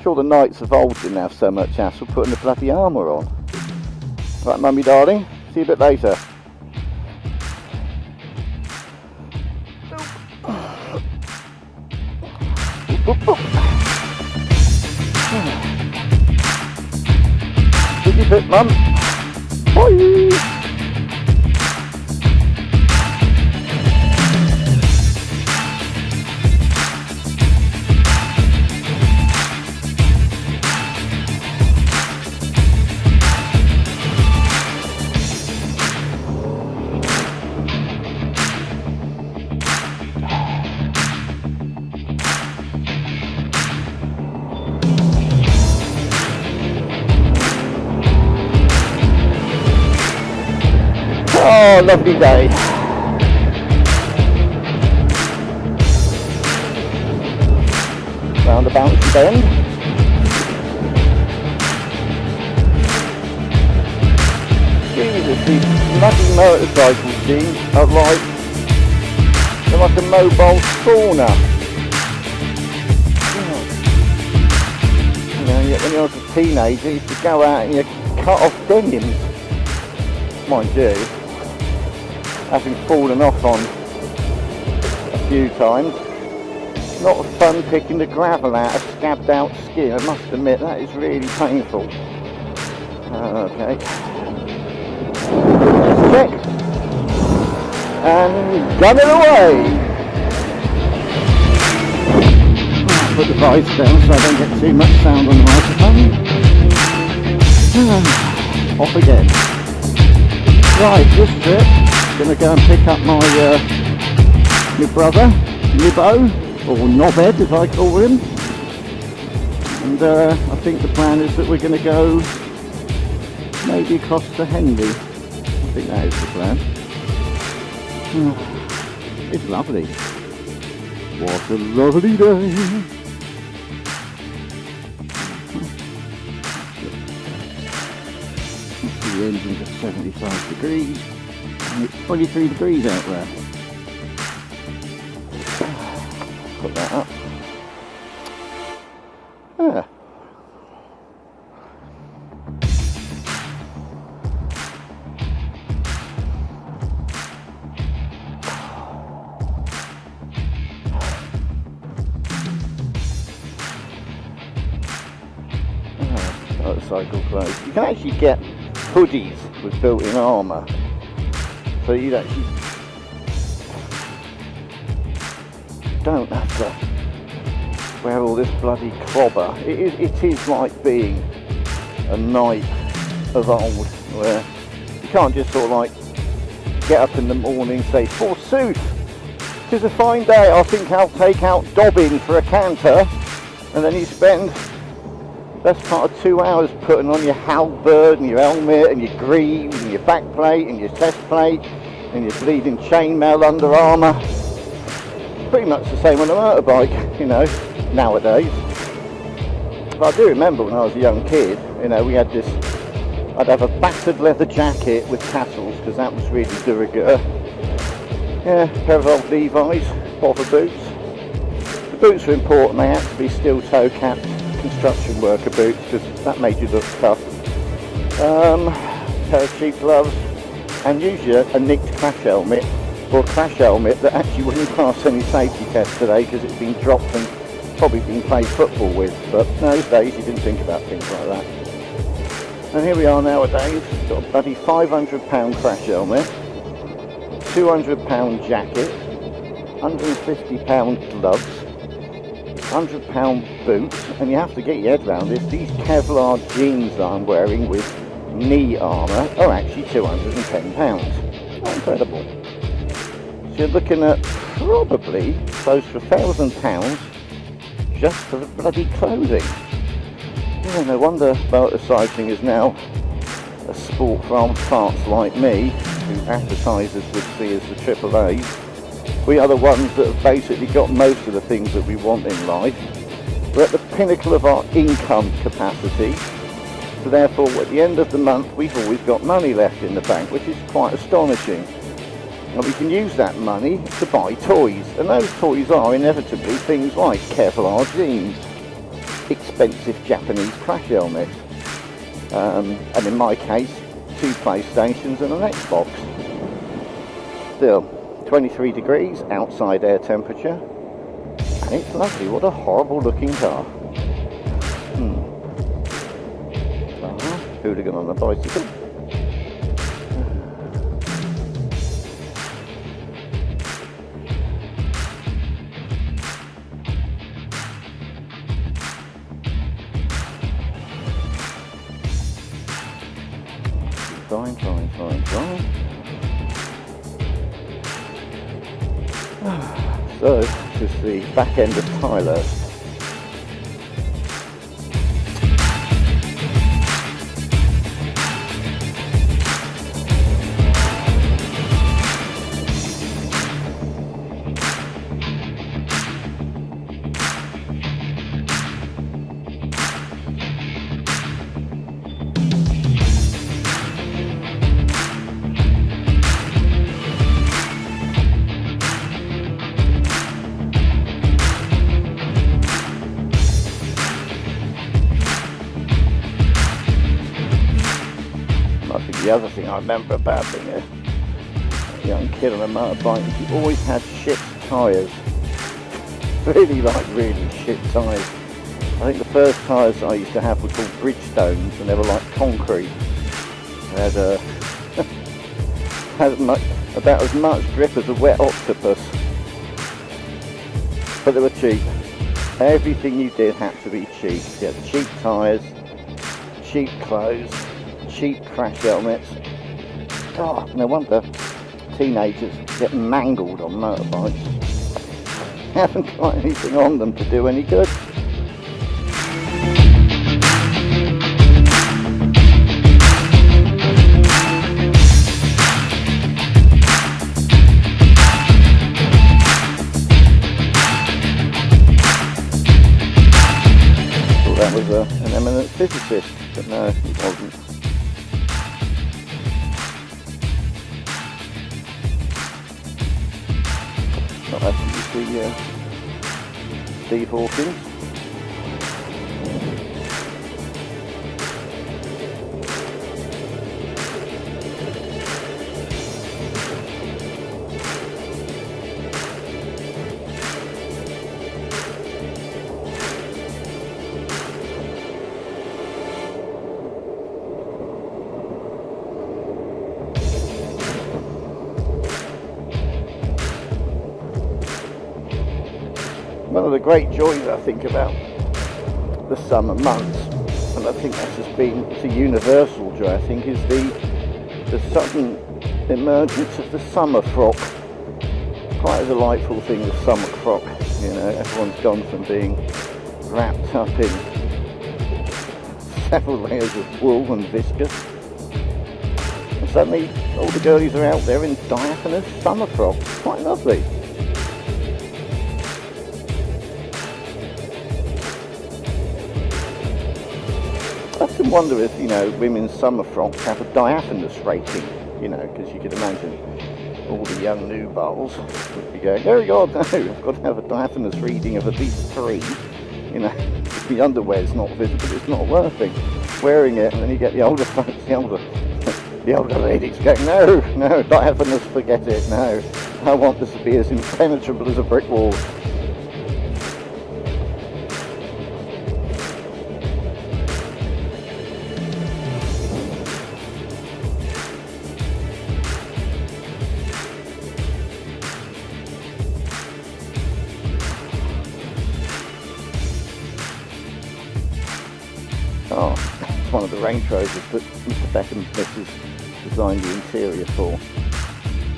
Sure, the knights of old didn't have so much hassle putting the bloody armour on. Right, mummy darling, see you a bit later. Did you fit, mum? Bye! Oh, lovely day. Round the bouncy bend. Jesus, these bloody motorcycle scenes are they're like a mobile sauna. You know, when I was a teenager, you used to go out and you cut off denims. Mind you, having fallen off on a few times, not fun picking the gravel out of scabbed out skin. I must admit that is really painful. Okay, let's check and gun it away. Put the voice down so I don't get too much sound on the microphone. Off again. Right, this trip, gonna go and pick up my brother, Nibbo, or Nobhead as I call him. And I think the plan is that we're gonna go maybe across to Henley. I think that is the plan. It's lovely. What a lovely day. The engine's at 75 degrees and it's 23 degrees out there. Put that up. Yeah. Motorcycle clothes. You can actually get hoodies with built-in armour, so you actually don't have to wear all this bloody clobber. It is like being a knight of old, where you can't just sort of like get up in the morning and say, forsooth, 'tis a fine day, I think I'll take out Dobbin for a canter, and then you spend best part of 2 hours putting on your halberd and your helmet and your greaves and your back plate and your chest plate and your bleeding chainmail under armour. Pretty much the same on a motorbike, you know, nowadays. But I do remember when I was a young kid, you know, we had this, I'd have a battered leather jacket with tassels because that was really de rigueur. Yeah, a pair of old Levi's, bother boots. The boots were important, they had to be steel toe capped construction worker boots because that made you look tough. Pair of cheap gloves and usually a nicked crash helmet, or a crash helmet that actually wouldn't pass any safety tests today because it's been dropped and probably been played football with, but those days you didn't think about things like that. And here we are nowadays, got a bloody £500 crash helmet, £200 jacket, £150 gloves, £100 boots, and you have to get your head around this. These Kevlar jeans that I'm wearing with knee armour are actually £210. Incredible. So you're looking at probably close to £1,000 just for the bloody clothing. Yeah, no wonder motorcycling is now a sport for old farts like me, who advertisers would see as the AAAs. We are the ones that have basically got most of the things that we want in life. We're at the pinnacle of our income capacity, so therefore at the end of the month we've always got money left in the bank, which is quite astonishing. And we can use that money to buy toys, and those toys are inevitably things like Kevlar jeans, expensive Japanese crash helmets, and in my case 2 PlayStations and an Xbox. Still, 23 degrees outside air temperature, and it's lovely. What a horrible looking car. Hooligan on a bicycle. Fine. So, this is the back end of Tyler's. The other thing I remember about being a young kid on a motorbike is you always had shit tyres. Really shit tyres. I think the first tyres I used to have were called Bridgestones, and they were like concrete. They had, about as much grip as a wet octopus. But they were cheap. Everything you did had to be cheap. You had cheap tyres, cheap clothes, cheap crash helmets. Oh, no wonder teenagers get mangled on motorbikes. Haven't got anything on them to do any good. Thought that was an eminent physicist, but no, it wasn't. I think you see Steve Hawkins. One of the great joys I think about the summer months, and I think that's just been, it's a universal joy I think, is the sudden emergence of the summer frock. Quite a delightful thing, the summer frock, you know, everyone's gone from being wrapped up in several layers of wool and viscose, and suddenly all the girlies are out there in diaphanous summer frocks. Quite lovely. I often wonder if, you know, women's summer frocks have a diaphanous rating, you know, because you could imagine all the young nubiles would be going, oh God, no, I've got to have a diaphanous reading of at least 3, you know, if the underwear's not visible, it's not worth it. Wearing it, and then you get the older folks, the older ladies going, no, diaphanous, forget it, no, I want this to be as impenetrable as a brick wall. Oh, it's one of the Range Rovers that Mr. Beckham's missus designed the interior for.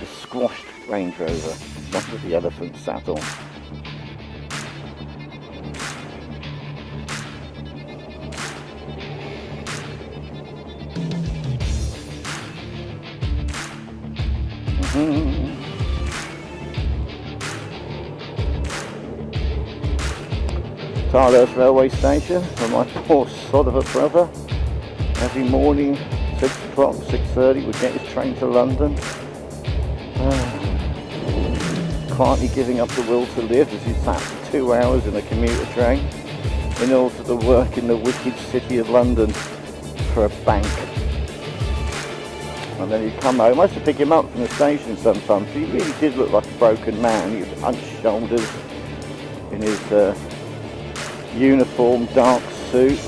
The squashed Range Rover, one that the elephant sat on. Tyler's railway station where my poor sod of a brother every morning 6 o'clock, 6:30 would get his train to London. quietly giving up the will to live as he sat for 2 hours in a commuter train in order to work in the wicked city of London for a bank. And then he'd come home. I used to pick him up from the station sometimes. He really did look like a broken man. He was hunched shoulders in his uniform, dark suit,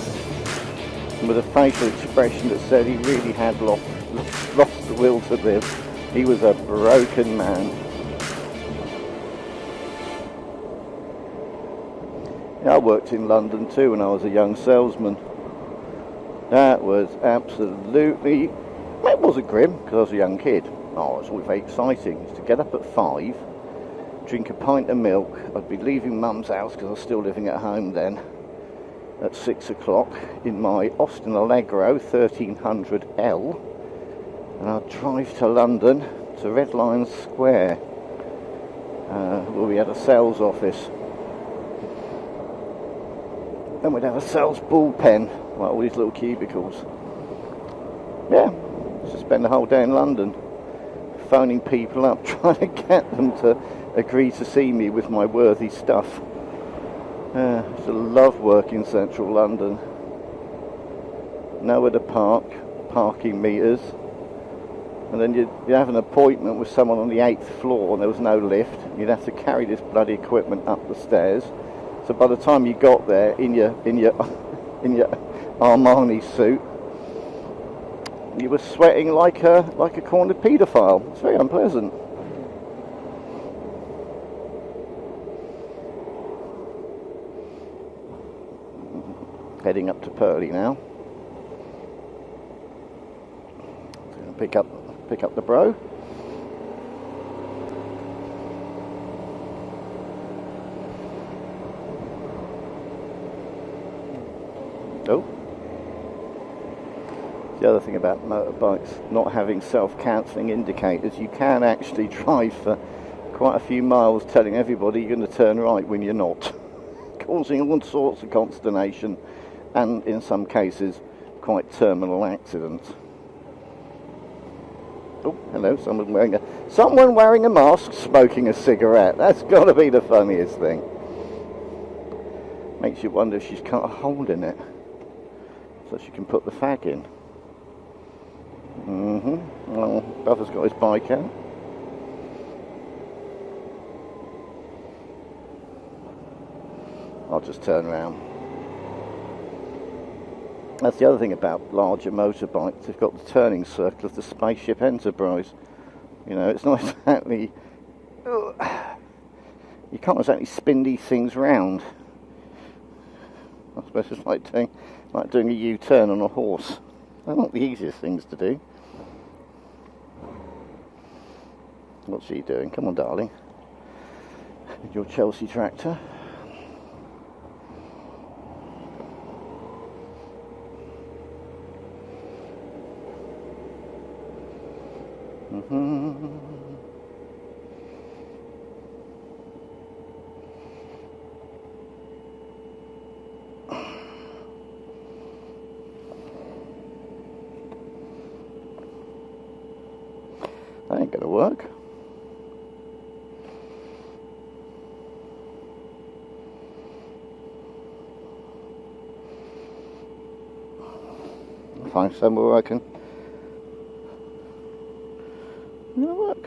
and with a facial expression that said he really had lost the will to live. He was a broken man. Yeah, I worked in London too when I was a young salesman. That was absolutely... It wasn't grim because I was a young kid. Oh, it was always very exciting. I used to get up at 5, drink a pint of milk. I'd be leaving Mum's house because I was still living at home then at 6 o'clock in my Austin Allegro 1300L, and I'd drive to London to Red Lion Square where we had a sales office. Then we'd have a sales bullpen, like all these little cubicles. Yeah, just spend the whole day in London, phoning people up, trying to get them to agree to see me with my worthy stuff. I used to love working in central London. Nowhere to park, parking meters, and then you'd have an appointment with someone on the 8th floor and there was no lift. You'd have to carry this bloody equipment up the stairs. So by the time you got there in your Armani suit, you were sweating like a cornered paedophile. It's very unpleasant. Heading up to Purley now. Pick up the bro. Oh. The other thing about motorbikes not having self-cancelling indicators, you can actually drive for quite a few miles telling everybody you're going to turn right when you're not, causing all sorts of consternation and in some cases quite terminal accidents. Oh, hello, someone wearing a mask smoking a cigarette. That's got to be the funniest thing. Makes you wonder if she's cut a hole in it so she can put the fag in. Well, brother's got his bike out. I'll just turn around. That's the other thing about larger motorbikes. They've got the turning circle of the Spaceship Enterprise. You know, it's not exactly... You can't exactly spin these things round. I suppose it's like doing a U-turn on a horse. They're not the easiest things to do. What's she doing? Come on, darling. With your Chelsea tractor. That ain't gonna work. I'll find somewhere where I can. Gonna work.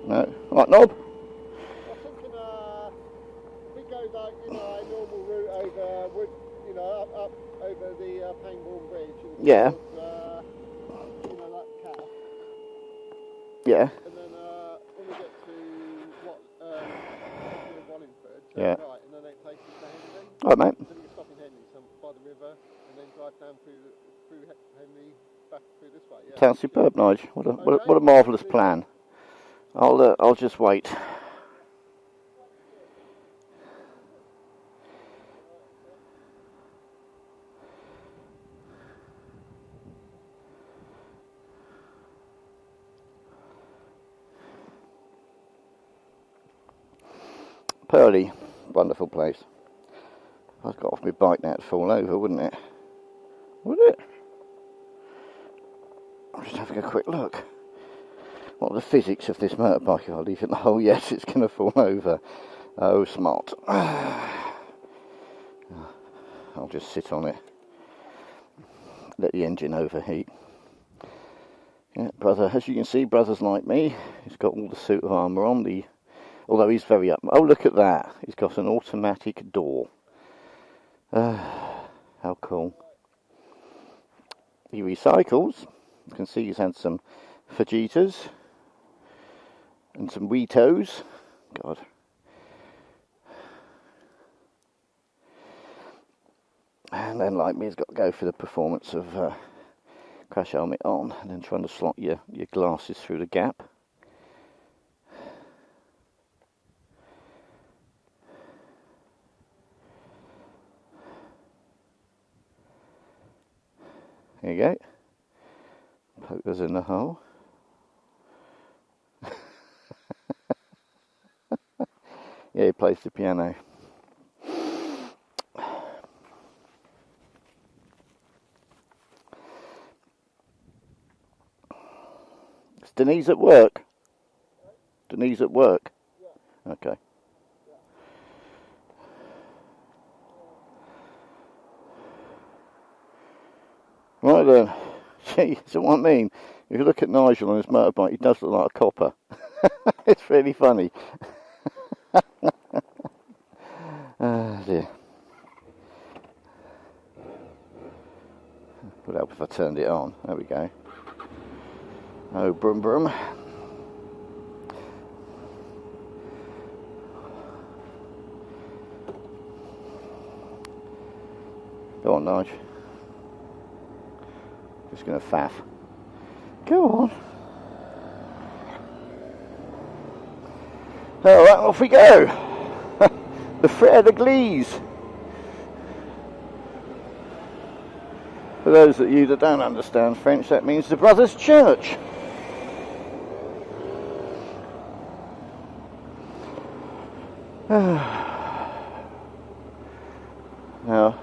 No. Right, Nob? I was thinking, we go like, a normal route over wood, up over the Pangbourne Bridge. And Yeah. like Calcot. Yeah. And then when we get to Wallingford, turn Yeah. right, and then it takes us to Henley. All right, mate. Then you can stop in Henley, by the river, and then drive down through Henley, back through this way. Yeah. Sounds superb, Nigel. What a marvellous plan. I'll just wait. Purley, wonderful place. If I got off my bike now, it'd fall over, wouldn't it? Would it? I'm just having a quick look. What are the physics of this motorbike? If I leave it in the hole, yes, it's going to fall over. Oh, smart. I'll just sit on it. Let the engine overheat. Yeah, brother, as you can see, brother's like me. He's got all the suit of armour on. Although he's very up. Oh, look at that. He's got an automatic door. How cool. He recycles. You can see he's had some fajitas and some Weetos. God. And then, like me, he's got to go for the performance of crash helmet on, and then trying to slot your glasses through the gap. There you go. Poke those in the hole. Yeah, he plays the piano. Is Denise at work? Denise at work? Yeah. Okay. Right then. Gee, so what I mean, if you look at Nigel on his motorbike, he does look like a copper. It's really funny. Oh dear. Would help if I turned it on. There we go. Oh, brum brum. Go on, Nige. Just going to faff. Go on. Alright, off we go. The Frère d'Église. For those of you that don't understand French, that means the Brothers' Church. Now,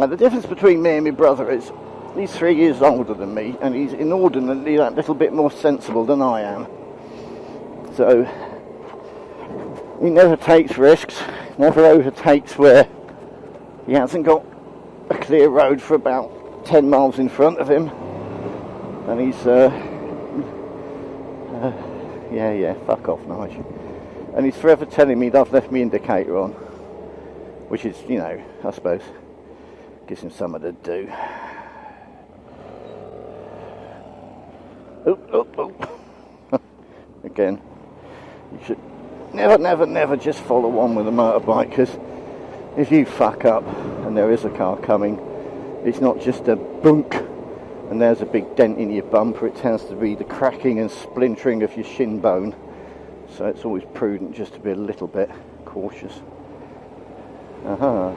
the difference between me and my brother is he's 3 years older than me, and he's inordinately that little bit more sensible than I am. So he never takes risks, never overtakes where he hasn't got a clear road for about 10 miles in front of him. And he's yeah, fuck off, Nigel. And he's forever telling me that I've left my indicator on, which is, you know, I suppose gives him something to do. Oh. Again, you should never just follow on with a motorbike, because if you fuck up and there is a car coming, it's not just a bunk and there's a big dent in your bumper, it tends to be the cracking and splintering of your shin bone. So it's always prudent just to be a little bit cautious. Aha.